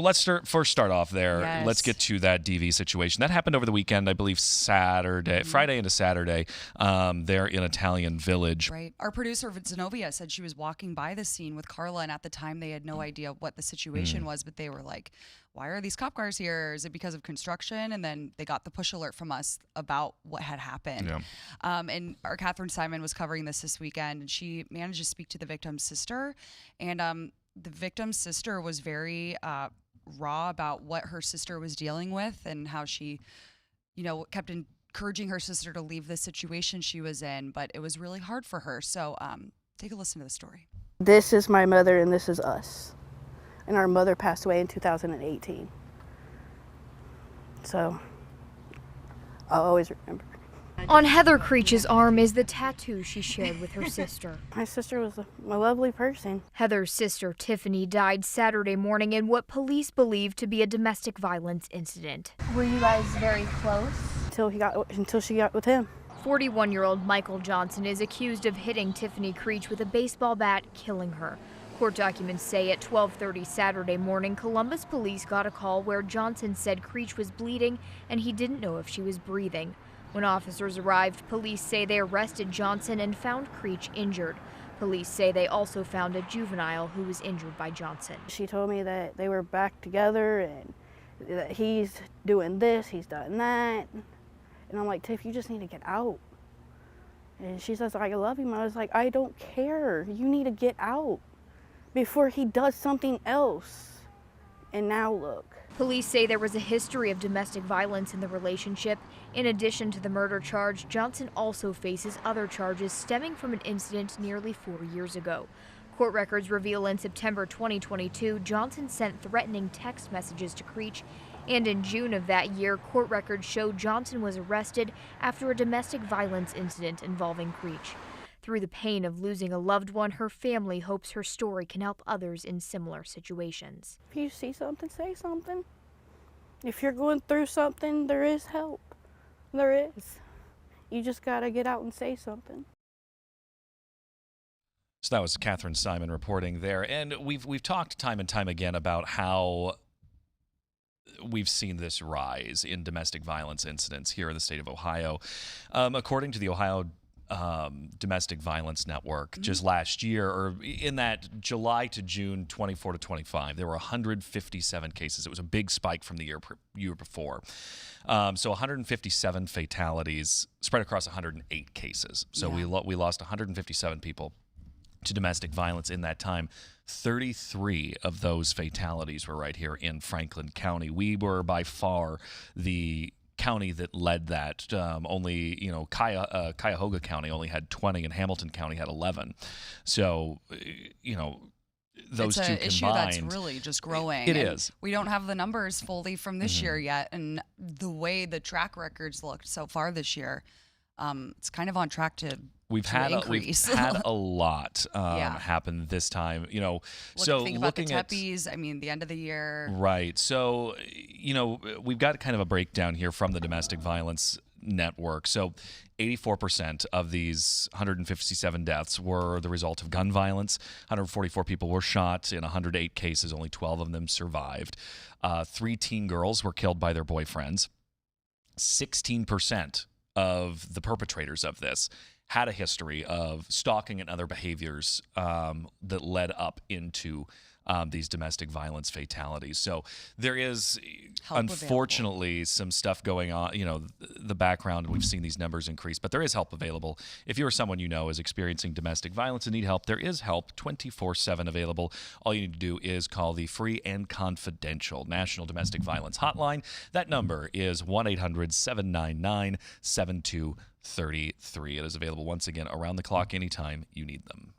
Let's start off there. Yes. Let's get to that DV situation. That happened over the weekend, I believe Friday into Saturday, there in Italian Village. Right. Our producer, Zenobia, said she was walking by the scene with Carla, and at the time they had no idea what the situation was, but they were like, why are these cop cars here? Is it because of construction? And then they got the push alert from us about what had happened. Yeah. And our Catherine Simon was covering this weekend, and she managed to speak to the victim's sister. And the victim's sister was very raw about what her sister was dealing with and how she, kept encouraging her sister to leave the situation she was in, but it was really hard for her. So take a listen to the story. This is my mother and this is us. And our mother passed away in 2018. So I'll always remember. On Heather Creech's arm is the tattoo she shared with her sister. My sister was a lovely person. Heather's sister, Tiffany, died Saturday morning in what police believe to be a domestic violence incident. Were you guys very close? Until she got with him. 41-year-old Michael Johnson is accused of hitting Tiffany Creech with a baseball bat, killing her. Court documents say at 12:30 Saturday morning, Columbus police got a call where Johnson said Creech was bleeding and he didn't know if she was breathing. When officers arrived, police say they arrested Johnson and found Creech injured. Police say they also found a juvenile who was injured by Johnson. She told me that they were back together and that he's doing this, he's done that. And I'm like, Tiff, you just need to get out. And she says, I love him. I was like, I don't care. You need to get out before he does something else. And now look. Police say there was a history of domestic violence in the relationship. In addition to the murder charge, Johnson also faces other charges stemming from an incident nearly 4 years ago. Court records reveal in September 2022, Johnson sent threatening text messages to Creech, and in June of that year, court records show Johnson was arrested after a domestic violence incident involving Creech. Through the pain of losing a loved one, her family hopes her story can help others in similar situations. If you see something, say something. If you're going through something, there is help. There is. You just gotta get out and say something. So that was Catherine Simon reporting there. And we've talked time and time again about how we've seen this rise in domestic violence incidents here in the state of Ohio. According to the Ohio Domestic Violence Network, just last year, or in that July to June 24 to 25, there were 157 cases. It was a big spike from the year before. So 157 fatalities spread across 108 cases. So we lost 157 people to domestic violence in that time. 33 of those fatalities were right here in Franklin County. We were by far the county that led that. Cuyahoga County only had 20 and Hamilton County had 11. So, those two combined. It's an issue that's really just growing. It is. We don't have the numbers fully from this year yet, and the way the track records looked so far this year, it's kind of on track to increase. We've had a lot happen this time. Think about the Teppies. The end of the year. Right. So, we've got kind of a breakdown here from the Domestic Violence Network. So 84% of these 157 deaths were the result of gun violence. 144 people were shot. In 108 cases, only 12 of them survived. 3 teen girls were killed by their boyfriends. 16% of the perpetrators of this had a history of stalking and other behaviors that led up into these domestic violence fatalities. So there is, unfortunately, some stuff going on, the background, and we've seen these numbers increase, but there is help available. If you're someone you know is experiencing domestic violence and need help, there is help 24/7 available. All you need to do is call the free and confidential National Domestic Violence Hotline. That number is 1-800-799-7233. It is available once again around the clock anytime you need them.